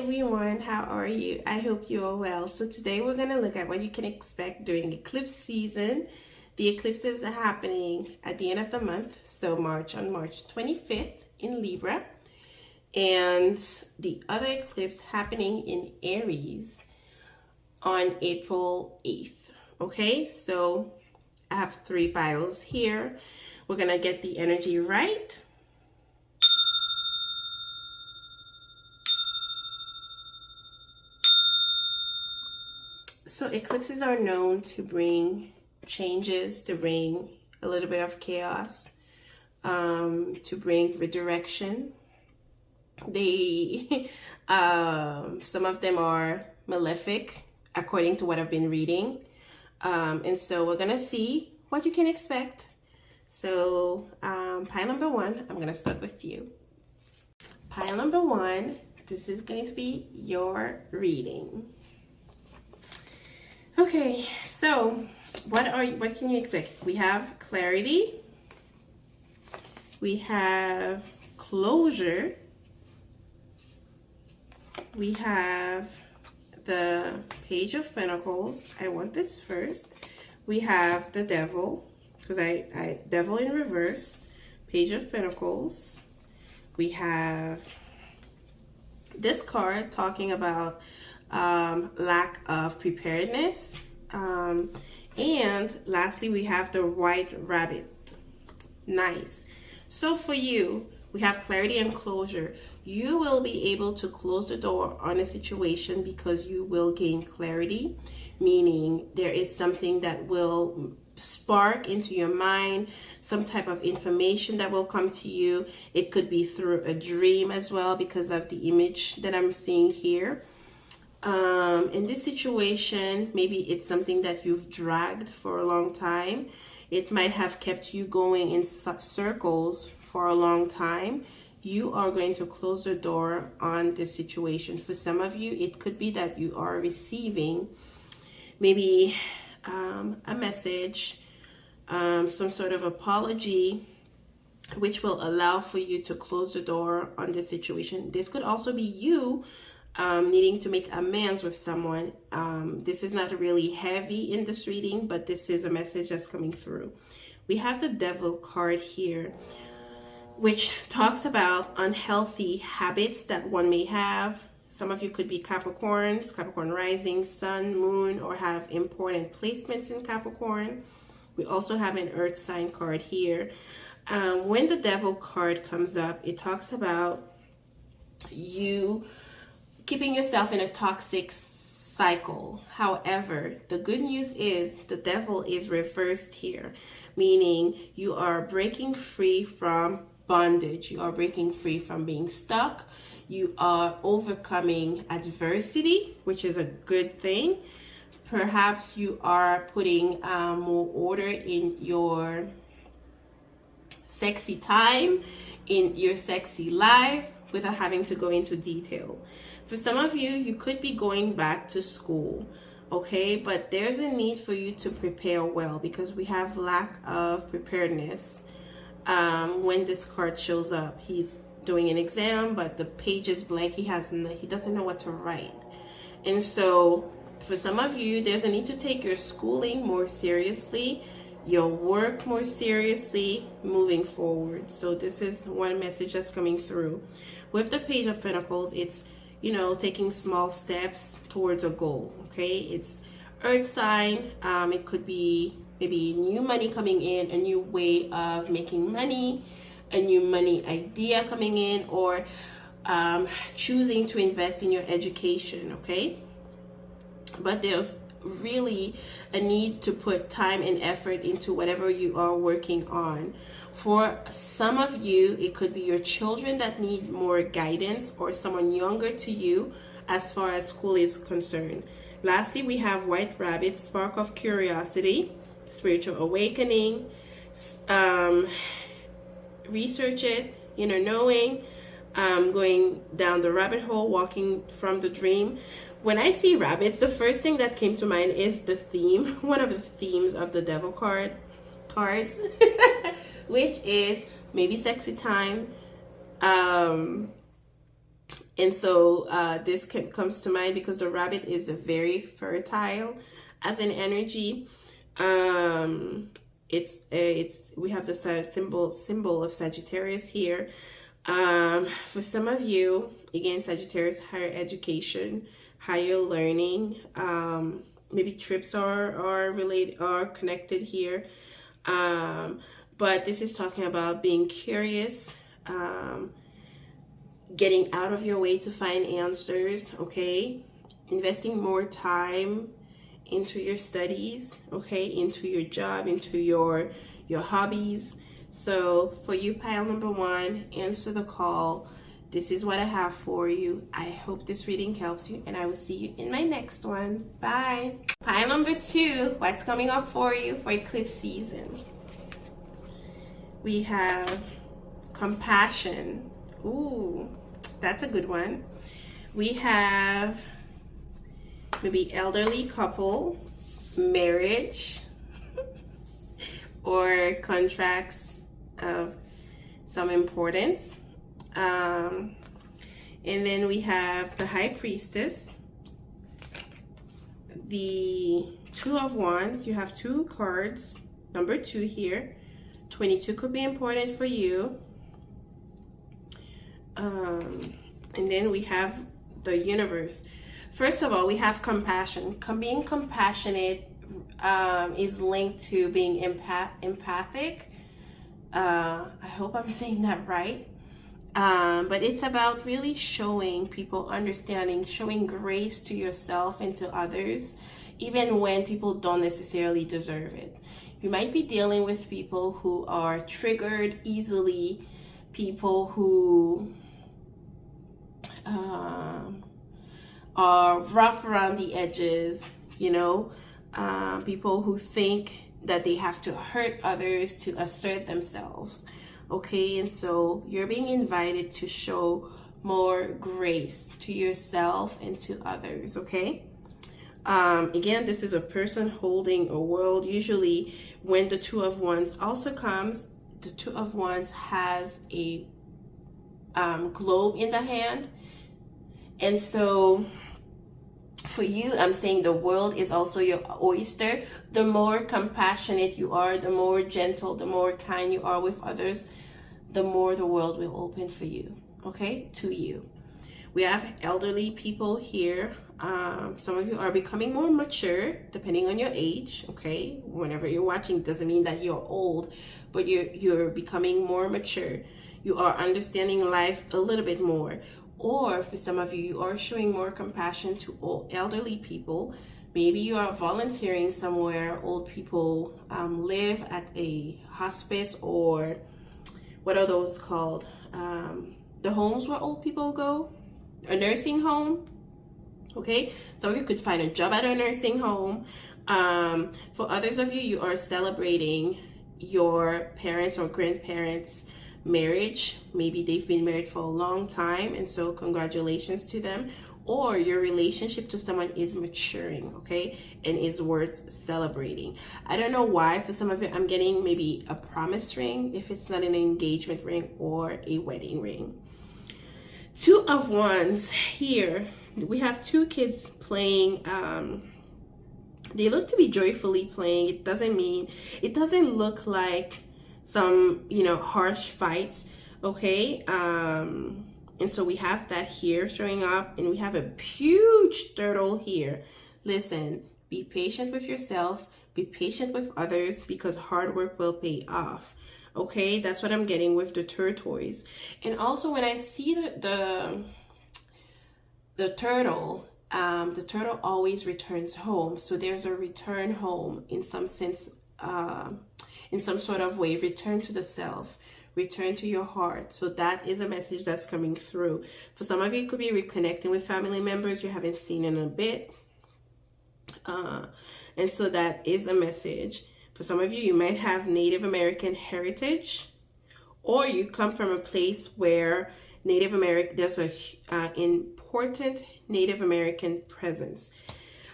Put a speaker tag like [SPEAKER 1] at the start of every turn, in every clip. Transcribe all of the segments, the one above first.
[SPEAKER 1] everyone, how are you? I hope you are well. So today we're going to look at what you can expect during eclipse season. The eclipses are happening at the end of the month, so on March 25th in Libra, and the other eclipse happening in Aries on April 8th. Okay, so I have 3 piles here. We're going to get the energy right. So eclipses are known to bring changes, to bring a little bit of chaos, to bring redirection. They, some of them are malefic, according to what I've been reading. And so we're gonna see what you can expect. So pile number 1, I'm gonna start with you. Pile number 1, this is going to be your reading. Okay, so what can you expect? We have clarity, we have closure, we have the Page of Pentacles. I want this first. We have the Devil, because I Devil in reverse, Page of Pentacles. We have this card talking about lack of preparedness, and lastly we have the White Rabbit. Nice. So for you, we have clarity and closure. You will be able to close the door on a situation because you will gain clarity, meaning there is something that will spark into your mind, some type of information that will come to you. It could be through a dream as well, because of the image that I'm seeing here. In this situation, maybe it's something that you've dragged for a long time. It might have kept you going in circles for a long time. You are going to close the door on this situation. For some of you, it could be that you are receiving maybe a message, some sort of apology, which will allow for you to close the door on this situation. This could also be you needing to make amends with someone. This is not really heavy in this reading, but this is a message that's coming through. We have the Devil card here, which talks about unhealthy habits that one may have. Some of you could be Capricorns, Capricorn rising, sun, moon, or have important placements in Capricorn. We also have an earth sign card here. When the Devil card comes up, it talks about you keeping yourself in a toxic cycle. However, the good news is the Devil is reversed here, meaning you are breaking free from bondage. You are breaking free from being stuck. You are overcoming adversity, which is a good thing. Perhaps you are putting more order in your sexy time, in your sexy life, without having to go into detail. For some of you, you could be going back to school, okay? But there's a need for you to prepare well, because we have lack of preparedness. When this card shows up, he's doing an exam, but the page is blank. He doesn't know what to write. And so for some of you, there's a need to take your schooling more seriously, your work more seriously moving forward. So this is one message that's coming through. With the Page of Pentacles, it's, you know, taking small steps towards a goal, okay? It's earth sign. It could be maybe new money coming in, a new way of making money, a new money idea coming in, or choosing to invest in your education, okay? But there's really a need to put time and effort into whatever you are working on. For some of you, it could be your children that need more guidance, or someone younger to you as far as school is concerned. Lastly, we have White Rabbit, spark of curiosity, spiritual awakening, research it, inner knowing, going down the rabbit hole, walking from the dream. When I see rabbits, the first thing that came to mind is the theme, one of the themes of the Devil cards, which is maybe sexy time, And so this comes to mind because the rabbit is very fertile as an energy. It's we have the symbol of Sagittarius here. For some of you, again, Sagittarius, higher education, higher learning, maybe trips are related, are connected here. But this is talking about being curious, getting out of your way to find answers, okay? Investing more time into your studies, okay? Into your job, into your hobbies. So for you, pile number 1, answer the call. This is what I have for you. I hope this reading helps you, and I will see you in my next one. Bye. Pile number 2, what's coming up for you for eclipse season? We have compassion. Ooh, that's a good one. We have maybe elderly couple, marriage, or contracts of some importance. And then we have the High Priestess, the Two of Wands. You have 2 cards, number 2 here. 22 could be important for you. And then we have the Universe. First of all, we have compassion. Being compassionate is linked to being empathic. I hope I'm saying that right. But it's about really showing people understanding, showing grace to yourself and to others, even when people don't necessarily deserve it. You might be dealing with people who are triggered easily, people who are rough around the edges, you know, people who think that they have to hurt others to assert themselves. Okay, and so you're being invited to show more grace to yourself and to others, okay? Again, this is a person holding a world. Usually when the Two of Wands also comes, the Two of Wands has a globe in the hand. And so for you, I'm saying the world is also your oyster. The more compassionate you are, the more gentle, the more kind you are with others, the more the world will open for you, okay, to you. We have elderly people here. Some of you are becoming more mature, depending on your age, okay? Whenever you're watching, doesn't mean that you're old, but you're becoming more mature. You are understanding life a little bit more. Or for some of you, you are showing more compassion to old elderly people. Maybe you are volunteering somewhere old people live, at a hospice, or what are those called? The homes where old people go, a nursing home. Okay, some of you could find a job at a nursing home. For others of you, you are celebrating your parents or grandparents' marriage. Maybe they've been married for a long time, and so congratulations to them. Or your relationship to someone is maturing, okay, and is worth celebrating. I don't know why for some of you I'm getting maybe a promise ring, if it's not an engagement ring or a wedding ring. Two of Wands here. We have 2 kids playing. They look to be joyfully playing. It doesn't look like some, you know, harsh fights, okay? And so we have that here showing up, and we have a huge turtle here. Listen, be patient with yourself, be patient with others, because hard work will pay off. Okay, that's what I'm getting with the turquoise. And also when I see the turtle always returns home. So there's a return home in some sense, in some sort of way. Return to the self, return to your heart. So that is a message that's coming through. For some of you, it could be reconnecting with family members you haven't seen in a bit. And so that is a message. For some of you, you might have Native American heritage, or you come from a place where Native American, there's a important Native American presence.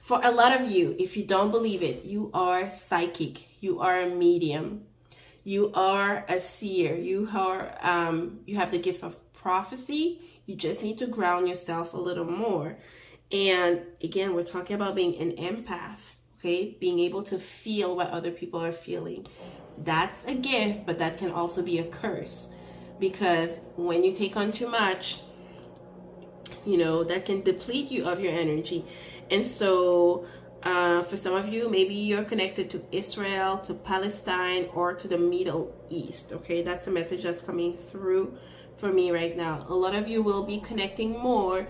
[SPEAKER 1] For a lot of you, if you don't believe it, you are psychic, you are a medium, you are a seer, you have the gift of prophecy, You just need to ground yourself a little more. And again, we're talking about being an empath, okay? Being able to feel what other people are feeling. That's a gift, but that can also be a curse, because when you take on too much, that can deplete you of your energy. And so for some of you, maybe you're connected to Israel, to Palestine, or to the Middle East. Okay, that's a message that's coming through for me right now. A lot of you will be connecting more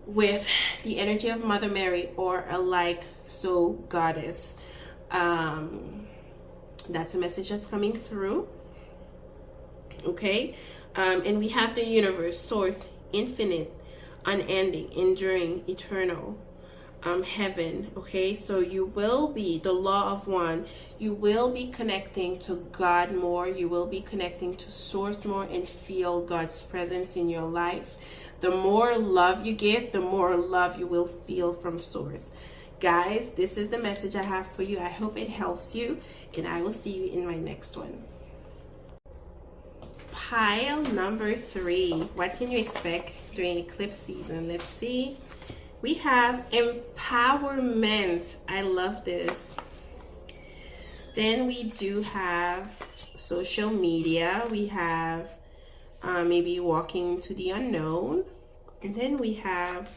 [SPEAKER 1] with the energy of Mother Mary, or a like so goddess. That's a message that's coming through. Okay, and we have the universe, source, infinite, unending, enduring, eternal, heaven. Okay, so you will be the law of one. You will be connecting to God more. You will be connecting to source more, and feel God's presence in your life. The more love you give, the more love you will feel from source. Guys, this is the message I have for you. I hope it helps you, and I will see you in my next one. Pile number 3. What can you expect during eclipse season? Let's see. We have empowerment. I love this. Then we do have social media. We have maybe walking to the unknown. And then we have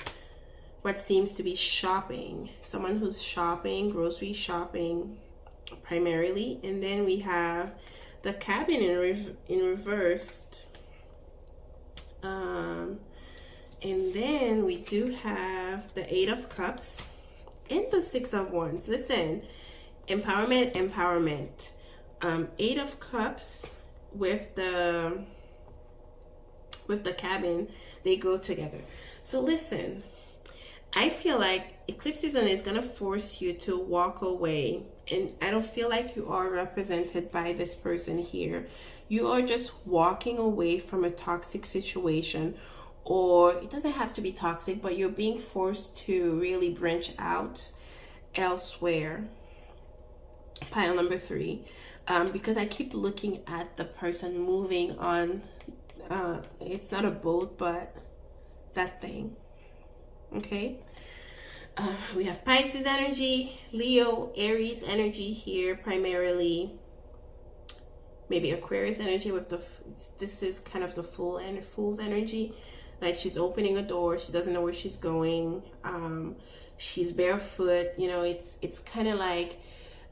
[SPEAKER 1] what seems to be shopping. Someone who's shopping, grocery shopping primarily. And then we have the cabin in reversed. And then we do have the 8 of Cups and the 6 of Wands. Listen, empowerment. 8 of Cups with the cabin, they go together. So listen, I feel like eclipse season is going to force you to walk away. And I don't feel like you are represented by this person here. You are just walking away from a toxic situation, or it doesn't have to be toxic, but you're being forced to really branch out elsewhere. Pile number 3. Because I keep looking at the person moving on. It's not a boat, but that thing. Okay. We have Pisces energy, Leo, Aries energy here primarily. Maybe Aquarius energy with this is kind of the fool's energy. Like she's opening a door, she doesn't know where she's going. She's barefoot. It's kind of like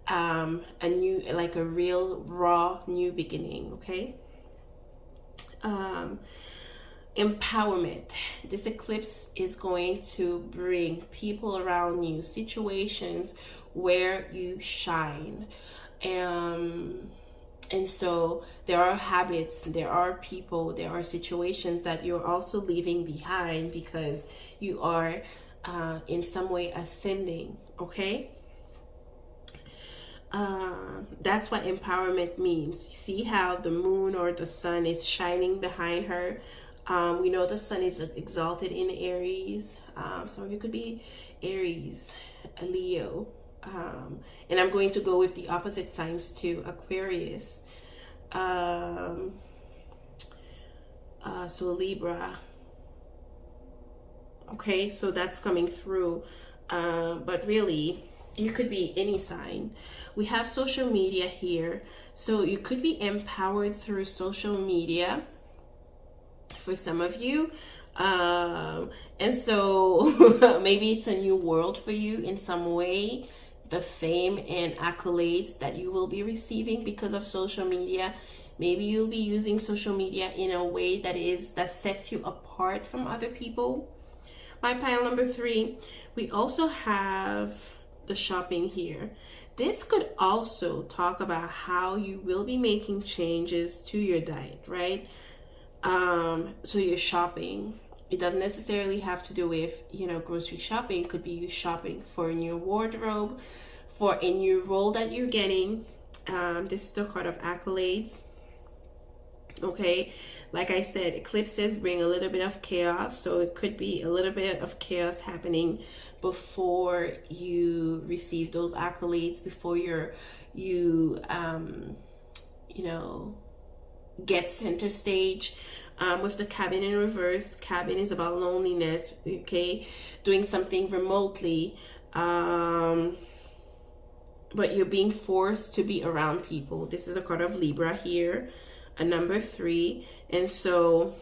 [SPEAKER 1] a real raw new beginning. Okay. Empowerment. This eclipse is going to bring people around you, situations where you shine. And so there are habits, there are people, there are situations that you're also leaving behind because you are in some way ascending. Okay. That's what empowerment means. You see how the moon or the sun is shining behind her. We know the sun is exalted in Aries. Some of you could be Aries, a Leo. And I'm going to go with the opposite signs too, Aquarius. So Libra. Okay, so that's coming through. But really, you could be any sign. We have social media here. So you could be empowered through social media for some of you. And so maybe it's a new world for you in some way. The fame and accolades that you will be receiving because of social media. Maybe you'll be using social media in a way that sets you apart from other people. My pile number 3, we also have the shopping here. This could also talk about how you will be making changes to your diet, right? So you're shopping. It doesn't necessarily have to do with, grocery shopping. It could be you shopping for a new wardrobe, for a new role that you're getting. This is the card of accolades. Okay, like I said, eclipses bring a little bit of chaos, so it could be a little bit of chaos happening before you receive those accolades, before you get center stage. With the cabin in reverse, cabin is about loneliness, okay? Doing something remotely, but you're being forced to be around people. This is a card of Libra here, a number 3. And so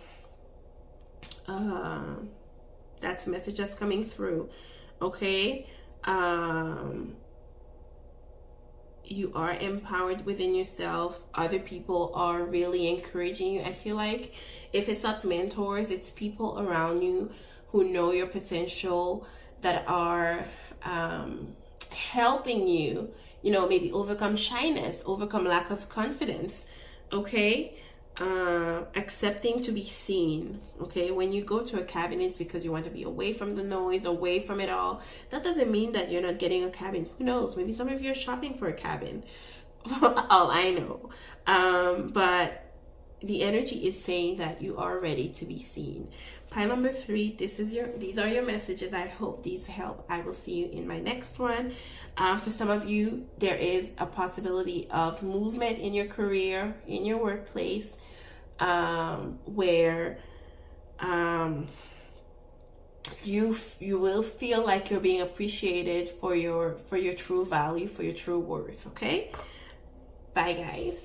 [SPEAKER 1] that's a message that's coming through, okay? You are empowered within yourself. Other people are really encouraging you. I feel like if it's not mentors, it's people around you who know your potential, that are helping you, you know, maybe overcome shyness, overcome lack of confidence, okay? Accepting to be seen, okay? When you go to a cabin, it's because you want to be away from the noise, away from it all. That doesn't mean that you're not getting a cabin. Who knows? Maybe some of you are shopping for a cabin. All I know. But the energy is saying that you are ready to be seen. Pile number 3, these are your messages. I hope these help. I will see you in my next one. For some of you, there is a possibility of movement in your career, in your workplace, where you will feel like you're being appreciated for your true value, for your true worth. Okay, bye guys.